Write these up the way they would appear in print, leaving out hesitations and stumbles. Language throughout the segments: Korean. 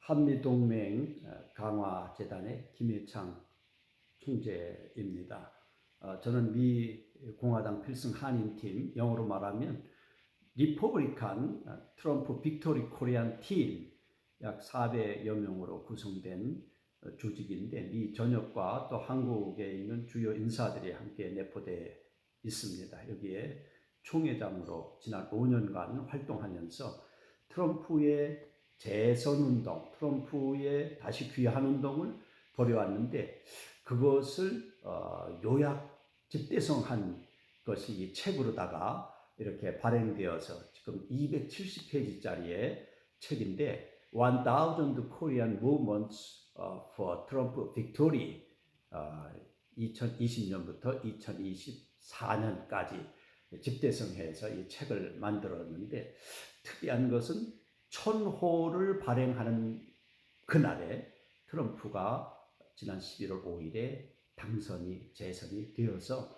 한미동맹 강화 재단의 김해창 총재입니다. 저는 미 공화당 필승 한인팀, 영어로 말하면 리퍼블리칸 트럼프 빅토리 코리안 팀, 약 400여 명으로 구성된 조직인데 미 전역과 또 한국에 있는 주요 인사들이 함께 내포되어 있습니다. 여기에 총회장으로 지난 5년간 활동하면서 트럼프의 재선운동, 트럼프의 다시 귀환 운동을 벌여왔는데 그것을 요약 집대성한 것이 이 책으로다가 이렇게 발행되어서 지금 270페이지짜리의 책인데 1000 Korean Movements for Trump Victory 2020년부터 2024년까지 집대성해서 이 책을 만들었는데 특이한 것은 1000호를 발행하는 그날에 트럼프가 지난 11월 5일에 재선이 되어서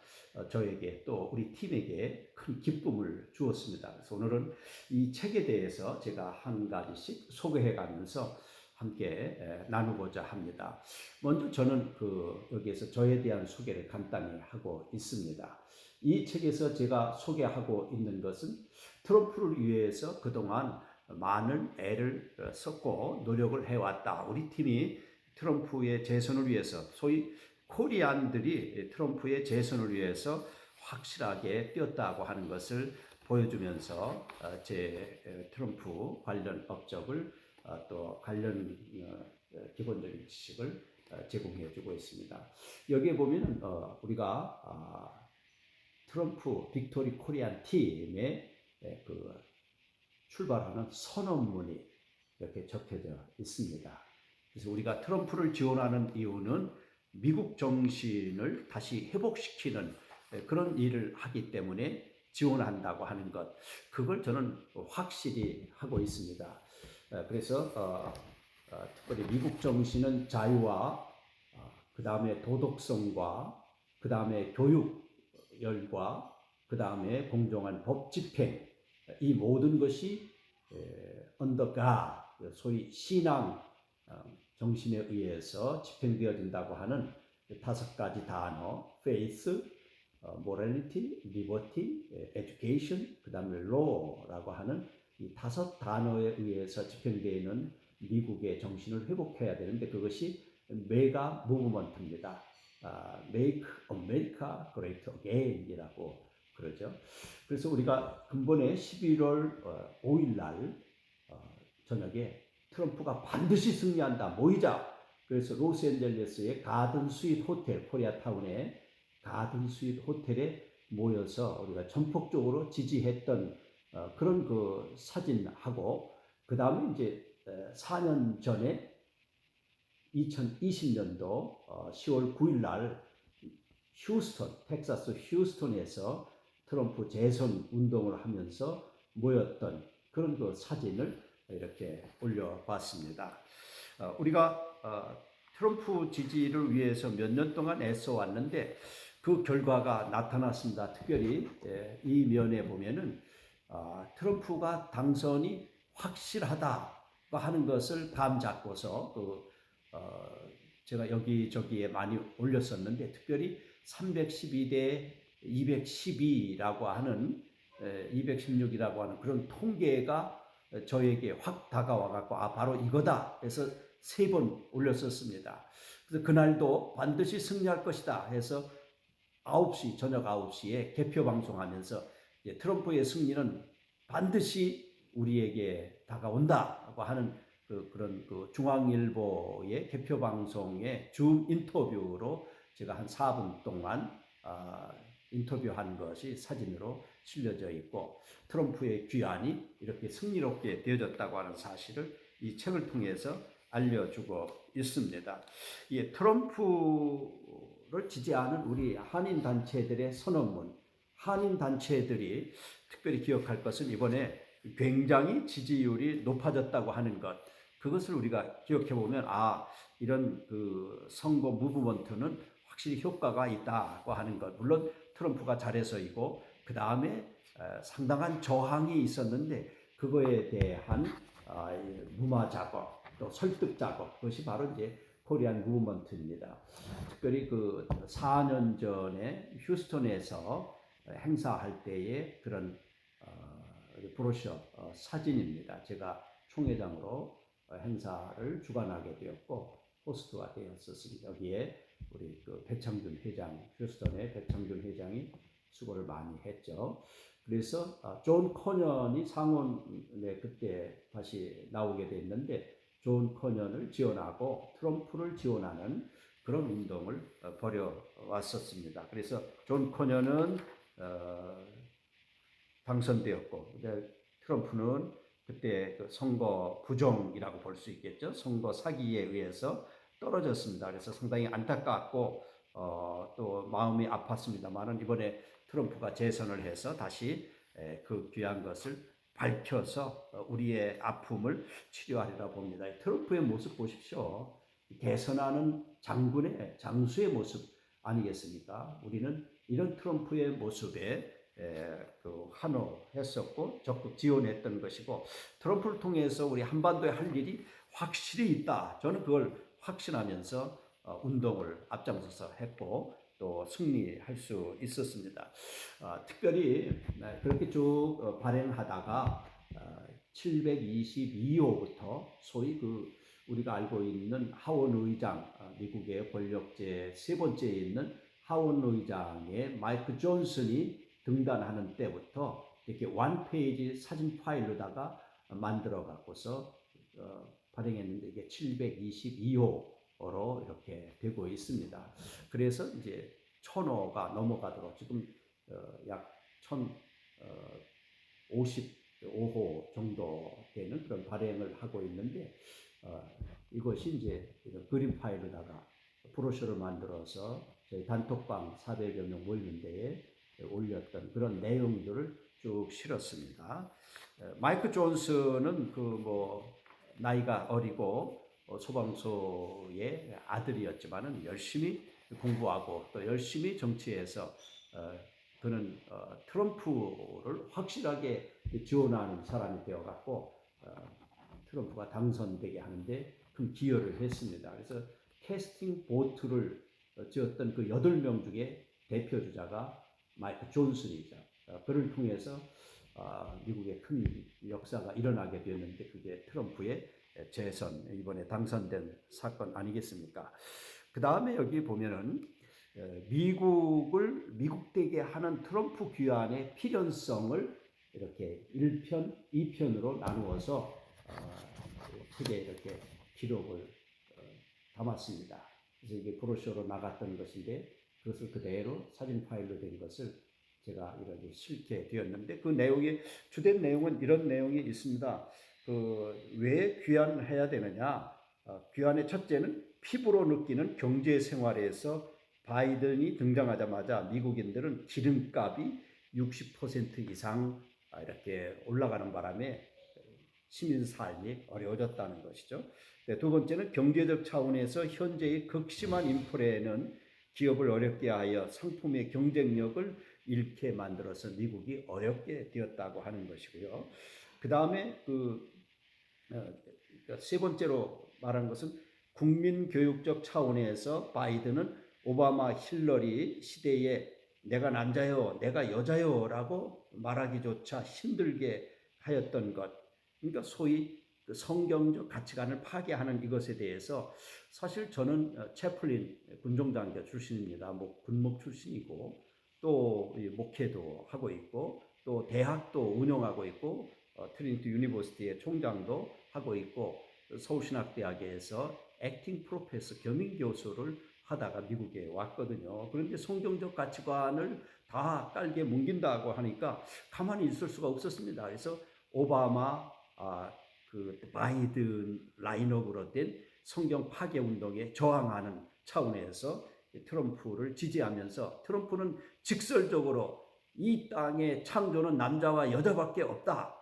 저에게 또 우리 팀에게 큰 기쁨을 주었습니다. 그래서 오늘은 이 책에 대해서 제가 한 가지씩 소개해 가면서 함께 나누고자 합니다. 먼저 저는 여기에서 저에 대한 소개를 간단히 하고 있습니다. 이 책에서 제가 소개하고 있는 것은 트럼프를 위해서 그동안 많은 애를 썼고 노력을 해왔다. 우리 팀이 트럼프의 재선을 위해서 소위 코리안들이 트럼프의 재선을 위해서 확실하게 뛰었다고 하는 것을 보여주면서 제 트럼프 관련 업적을 또 관련 기본적인 지식을 제공해 주고 있습니다. 여기에 보면 우리가 트럼프 빅토리 코리안 팀의 출발하는 선언문이 이렇게 적혀져 있습니다. 그래서 우리가 트럼프를 지원하는 이유는 미국 정신을 다시 회복시키는 그런 일을 하기 때문에 지원한다고 하는 것, 그걸 저는 확실히 하고 있습니다. 그래서 특별히 미국 정신은 자유와 그 다음에 도덕성과 그 다음에 교육열과 그 다음에 공정한 법 집행, 이 모든 것이 언더가 소위 신앙 정신에 의해서 집행되어진다고 하는 5가지 단어, faith, morality, liberty, education, 그 다음에 law라고 하는 이 5단어에 의해서 집행되는 미국의 정신을 회복해야 되는데 그것이 메가 무브먼트입니다. Make America Great Again이라고 그러죠. 그래서 우리가 근본에 11월 5일 날 저녁에 트럼프가 반드시 승리한다. 모이자. 그래서 로스앤젤레스의 가든 스윗 호텔, 코리아타운의 가든 스윗 호텔에 모여서 우리가 전폭적으로 지지했던 그런 사진하고 그 다음에 이제 4년 전에 2020년도 10월 9일 날 텍사스 휴스턴에서 트럼프 재선 운동을 하면서 모였던 그런 사진을 이렇게 올려봤습니다. 우리가 트럼프 지지를 위해서 몇 년 동안 애써 왔는데 그 결과가 나타났습니다. 특별히 이 면에 보면은 트럼프가 당선이 확실하다고 하는 것을 감잡고서 제가 여기저기에 많이 올렸었는데 특별히 312대 212라고 하는 216이라고 하는 그런 통계가 저에게 확 다가와 갖고 바로 이거다 해서 3번 올렸었습니다. 그래서 그날도 반드시 승리할 것이다 해서 저녁 9시에 개표 방송하면서 트럼프의 승리는 반드시 우리에게 다가온다고 하는 그런 중앙일보의 개표 방송의 줌 인터뷰로 제가 한 4분 동안 인터뷰한 것이 사진으로 실려져 있고 트럼프의 귀환이 이렇게 승리롭게 되어졌다고 하는 사실을 이 책을 통해서 알려주고 있습니다. 이 트럼프를 지지하는 우리 한인 단체들의 선언문, 한인 단체들이 특별히 기억할 것은 이번에 굉장히 지지율이 높아졌다고 하는 것, 그것을 우리가 기억해 보면 이런 선거 무브먼트는 확실히 효과가 있다고 하는 것. 물론 트럼프가 잘해서이고 그 다음에 상당한 저항이 있었는데 그거에 대한 무마 작업, 또 설득 작업, 그것이 바로 이제 코리안 무브먼트입니다. 특별히 그 4년 전에 휴스턴에서 행사할 때의 그런 브로셔 사진입니다. 제가 총회장으로 행사를 주관하게 되었고 호스트가 되었었습니다. 여기에 우리 그 배창준 회장, 휴스턴의 배창준 회장이 수고를 많이 했죠. 그래서 존 커년이 상원에 그때 다시 나오게 됐는데 존 커년을 지원하고 트럼프를 지원하는 그런 운동을 벌여왔었습니다. 그래서 존 커년은 당선되었고 트럼프는 그때 그 선거 부정이라고 볼 수 있겠죠. 선거 사기에 의해서 떨어졌습니다. 그래서 상당히 안타깝고 또 마음이 아팠습니다만은 이번에 트럼프가 재선을 해서 다시 그 귀한 것을 밝혀서 우리의 아픔을 치료하리라 봅니다. 트럼프의 모습 보십시오. 개선하는 장군의 장수의 모습 아니겠습니까? 우리는 이런 트럼프의 모습에 그 환호했었고 적극 지원했던 것이고 트럼프를 통해서 우리 한반도에 할 일이 확실히 있다. 저는 그걸 확신하면서 운동을 앞장서서 했고 또 승리할 수 있었습니다. 특별히 그렇게 쭉 발행하다가 722호부터 소위 그 우리가 알고 있는 하원 의장, 미국의 권력제 세 번째에 있는 하원 의장의 마이크 존슨이 등단하는 때부터 이렇게 원 페이지 사진 파일로다가 만들어 갖고서 발행했는데 이게 722호로 이렇게 되고 있습니다. 그래서 이제 1000호가 넘어가도록 지금 약 1055호 정도 되는 그런 발행을 하고 있는데 이것이 이제 그림 파일로다가 브로셔를 만들어서 저희 단톡방 400여 명 모이는 데에 올렸던 그런 내용들을 쭉 실었습니다. 마이크 존슨은 그 뭐 나이가 어리고 소방서의 아들이었지만은 열심히 공부하고 또 열심히 정치에서 그는 트럼프를 확실하게 지원하는 사람이 되어갖고 트럼프가 당선되게 하는데 큰 기여를 했습니다. 그래서 캐스팅 보트를 지었던 그 8명 중에 대표 주자가 마이크 존슨이죠. 그를 통해서 미국의 큰 역사가 일어나게 되었는데 그게 트럼프의 재선, 이번에 당선된 사건 아니겠습니까? 그 다음에 여기 보면은 미국을 미국되게 하는 트럼프 귀환의 필연성을 이렇게 1편, 2편으로 나누어서 크게 이렇게 기록을 담았습니다. 그래서 이게 브로셔로 나갔던 것인데 그것을 그대로 사진 파일로 된 것을 제가 이렇게 실게 되었는데 그 내용의 주된 내용은 이런 내용이 있습니다. 왜 귀환해야 되느냐? 귀환의 첫째는 피부로 느끼는 경제 생활에서 바이든이 등장하자마자 미국인들은 기름값이 60% 이상 이렇게 올라가는 바람에 시민 삶이 어려워졌다는 것이죠. 두 번째는 경제적 차원에서 현재의 극심한 인플레는 기업을 어렵게 하여 상품의 경쟁력을 잃게 만들어서 미국이 어렵게 되었다고 하는 것이고요. 그 다음에 세 번째로 말한 것은 국민교육적 차원에서 바이든은 오바마 힐러리 시대에 내가 남자요, 내가 여자요 라고 말하기조차 힘들게 하였던 것. 그러니까 소위 성경적 가치관을 파괴하는 이것에 대해서 사실 저는 채플린 군종장교 출신입니다. 군목 출신이고 또 목회도 하고 있고 또 대학도 운영하고 있고 트리니티 유니버시티의 총장도 하고 있고 서울신학대학에서 액팅 프로페서 겸임 교수를 하다가 미국에 왔거든요. 그런데 성경적 가치관을 다 깔게 뭉긴다고 하니까 가만히 있을 수가 없었습니다. 그래서 오바마 바이든 라인업으로 된 성경 파괴 운동에 저항하는 차원에서 트럼프를 지지하면서 트럼프는 직설적으로 이 땅의 창조는 남자와 여자밖에 없다.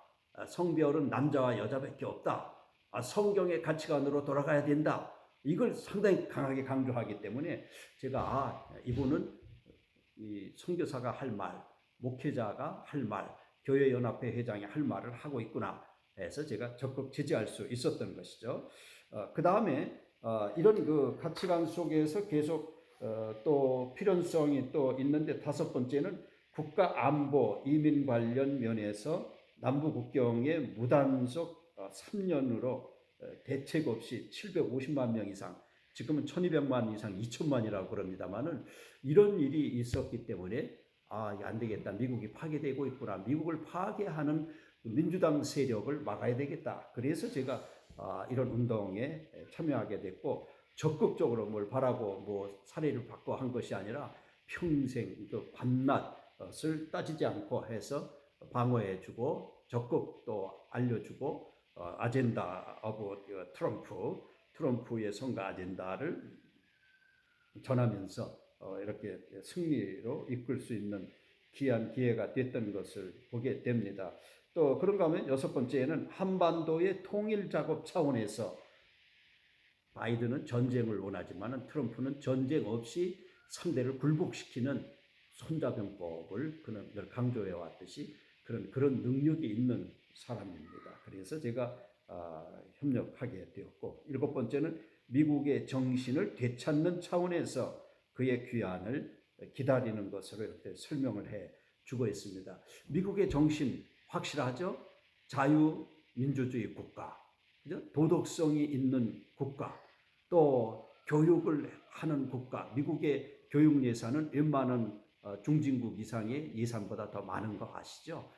성별은 남자와 여자밖에 없다. 성경의 가치관으로 돌아가야 된다. 이걸 상당히 강하게 강조하기 때문에 제가 이분은 이 선교사가 할 말, 목회자가 할 말, 교회연합회 회장이 할 말을 하고 있구나. 해서 제가 적극 지지할 수 있었던 것이죠. 그 다음에 이런 그 가치관 속에서 계속 또 필연성이 또 있는데, 다섯 번째는 국가 안보 이민 관련 면에서 남부 국경의 무단속 3년으로 대책 없이 750만 명 이상, 지금은 1200만 이상 2000만이라고 그럽니다만은, 이런 일이 있었기 때문에 안 되겠다, 미국이 파괴되고 있구나, 미국을 파괴하는 민주당 세력을 막아야 되겠다. 그래서 제가 이런 운동에 참여하게 됐고, 적극적으로 뭘 바라고 뭐 사례를 받고 한 것이 아니라 평생 그 밤낮을 따지지 않고 해서 방어해주고 적극 또 알려주고, 아젠다 오브 트럼프의 선거 아젠다를 전하면서 이렇게 승리로 이끌 수 있는 귀한 기회가 됐던 것을 보게 됩니다. 또 그런가 하면 여섯 번째는 한반도의 통일 작업 차원에서 바이든은 전쟁을 원하지만 트럼프는 전쟁 없이 상대를 굴복시키는 손자병법을 그는 늘 강조해 왔듯이 그런 능력이 있는 사람입니다. 그래서 제가 협력하게 되었고, 일곱 번째는 미국의 정신을 되찾는 차원에서 그의 귀환을 기다리는 것으로 이렇게 설명을 해 주고 있습니다. 미국의 정신 확실하죠? 자유민주주의 국가, 도덕성이 있는 국가, 또 교육을 하는 국가. 미국의 교육 예산은 웬만한 중진국 이상의 예산보다 더 많은 거 아시죠?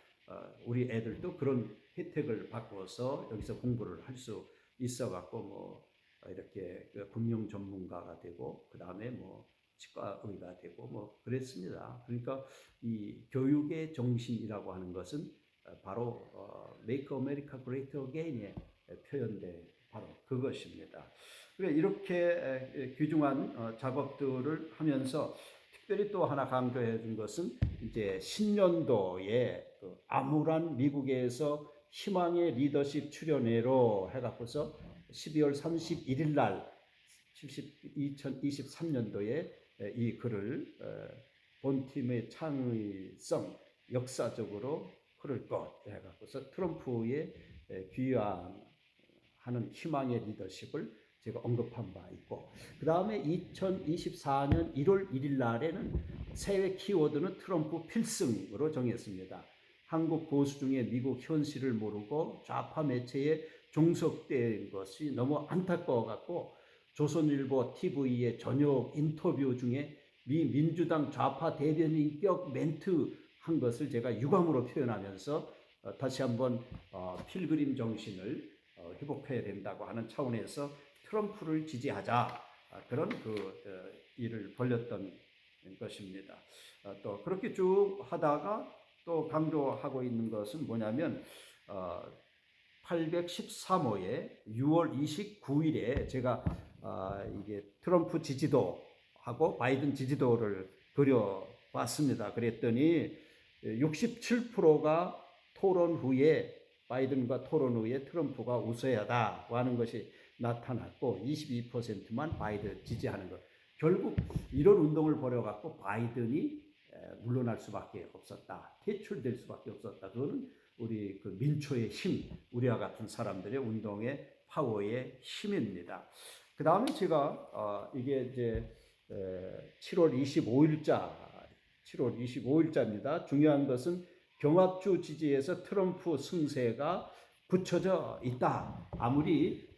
우리 애들도 그런 혜택을 받고서 여기서 공부를 할 수 있어갖고 뭐 이렇게 금융 전문가가 되고, 그 다음에 뭐 치과의가 되고 뭐 그랬습니다. 그러니까 이 교육의 정신이라고 하는 것은 바로 Make America Great Again에 표현된 바로 그것입니다. 이렇게 귀중한 작업들을 하면서 특별히 또 하나 강조해 준 것은 이제 신년도에 그 암울한 미국에서 희망의 리더십 출연회로 해갖고서 12월 31일 날 2023년도에 이 글을 본팀의 창의성 역사적으로 흐를 것 해갖고서 트럼프의 귀환하는 희망의 리더십을 제가 언급한 바 있고, 그 다음에 2024년 1월 1일 날에는 새해 키워드는 트럼프 필승으로 정했습니다. 한국 보수 중에 미국 현실을 모르고 좌파 매체에 종속된 것이 너무 안타까워 갖고, 조선일보 TV의 저녁 인터뷰 중에 미 민주당 좌파 대변인격 멘트 한 것을 제가 유감으로 표현하면서 다시 한번 필그림 정신을 회복해야 된다고 하는 차원에서 트럼프를 지지하자, 그런 일을 벌였던 것입니다. 또 그렇게 쭉 하다가 또 강조하고 있는 것은 뭐냐면 813호에 6월 29일에 제가 이게 트럼프 지지도하고 바이든 지지도를 그려봤습니다. 그랬더니 67%가 토론 후에, 바이든과 토론 후에 트럼프가 우세하다고 하는 것이 나타났고, 22%만 바이든 지지하는 것. 결국 이런 운동을 벌여갖고 바이든이 물러날 수밖에 없었다, 퇴출될 수밖에 없었다. 그거는 우리 그 민초의 힘, 우리와 같은 사람들의 운동의 파워의 힘입니다. 그 다음에 제가 이게 이제 7월 25일자입니다. 중요한 것은 경합주 지지에서 트럼프 승세가 굳혀져 있다. 아무리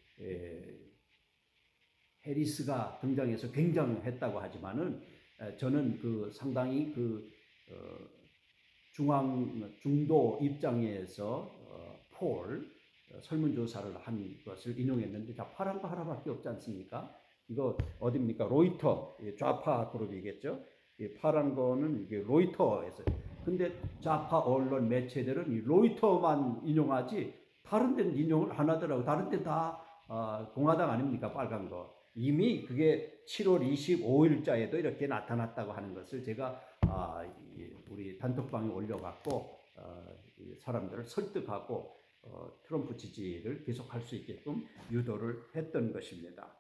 해리스가 등장해서 굉장했다고 하지만은 저는 상당히 중도 입장에서 폴 설문조사를 한 것을 인용했는데, 자, 파란 거 하나밖에 없지 않습니까? 이거 어디입니까? 로이터, 좌파 그룹이겠죠? 파란 거는 이게 로이터에서. 근데 좌파 언론 매체들은 이 로이터만 인용하지 다른 데는 인용을 안 하더라고. 다른 데 다 공화당 아닙니까? 빨간 거. 이미 그게 7월 25일자에도 이렇게 나타났다고 하는 것을 제가 우리 단톡방에 올려갖고 사람들을 설득하고 트럼프 지지를 계속할 수 있게끔 유도를 했던 것입니다.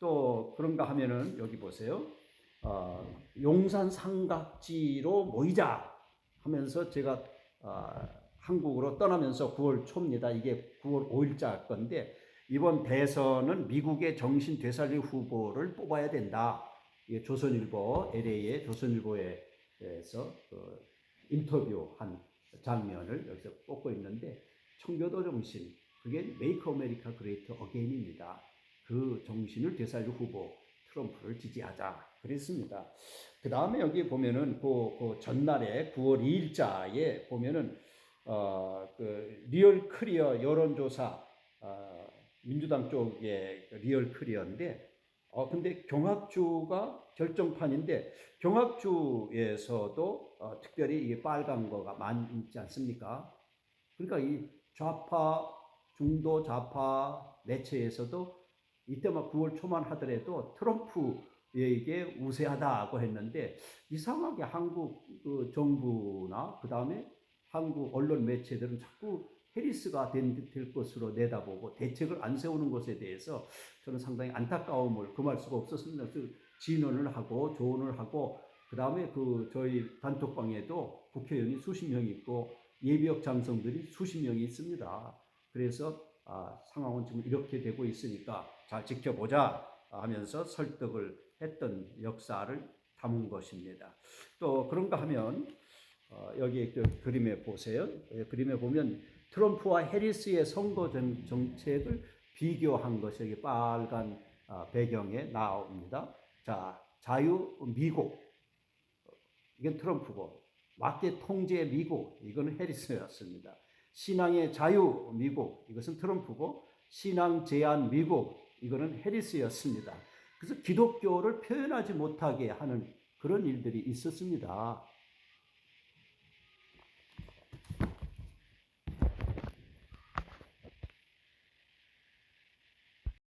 또 그런가 하면은 여기 보세요. 용산 삼각지로 모이자 하면서 제가 한국으로 떠나면서 9월 초입니다. 이게 9월 5일자 건데 이번 대선은 미국의 정신 되살릴 후보를 뽑아야 된다. 이게 조선일보 LA의 조선일보에서 인터뷰한 장면을 여기서 뽑고 있는데 청교도 정신 그게 메이크 아메리카 그레이트 어게인입니다. 그 정신을 되살릴 후보 트럼프를 지지하자 그랬습니다. 그 다음에 여기 보면은 그 전날에 9월 2일자에 보면은 그 리얼 클리어 여론조사 민주당 쪽의 리얼 클리어인데 근데 경합주가 결정판인데 경합주에서도 특별히 이게 빨간 거가 많이 있지 않습니까? 그러니까 이 좌파 중도 좌파 매체에서도 이때 막 9월 초만 하더라도 트럼프에게 우세하다고 했는데 이상하게 한국 그 정부나 그 다음에 한국 언론 매체들은 자꾸 해리스가 될 것으로 내다보고 대책을 안 세우는 것에 대해서 저는 상당히 안타까움을 금할 수가 없었습니다. 진언을 하고 조언을 하고 그 다음에 그 저희 단톡방에도 국회의원이 수십 명이 있고 예비역 장성들이 수십 명이 있습니다. 그래서 상황은 지금 이렇게 되고 있으니까 잘 지켜보자 하면서 설득을 했던 역사를 담은 것입니다. 또 그런가 하면 여기 그림에 보세요. 그림에 보면 트럼프와 해리스의 선거 정책을 비교한 것이 여기 빨간 배경에 나옵니다. 자, 자유 미국 이건 트럼프고 막대 통제 미국 이거는 해리스였습니다. 신앙의 자유 미국 이것은 트럼프고 신앙 제한 미국 이거는 해리스였습니다. 그래서 기독교를 표현하지 못하게 하는 그런 일들이 있었습니다.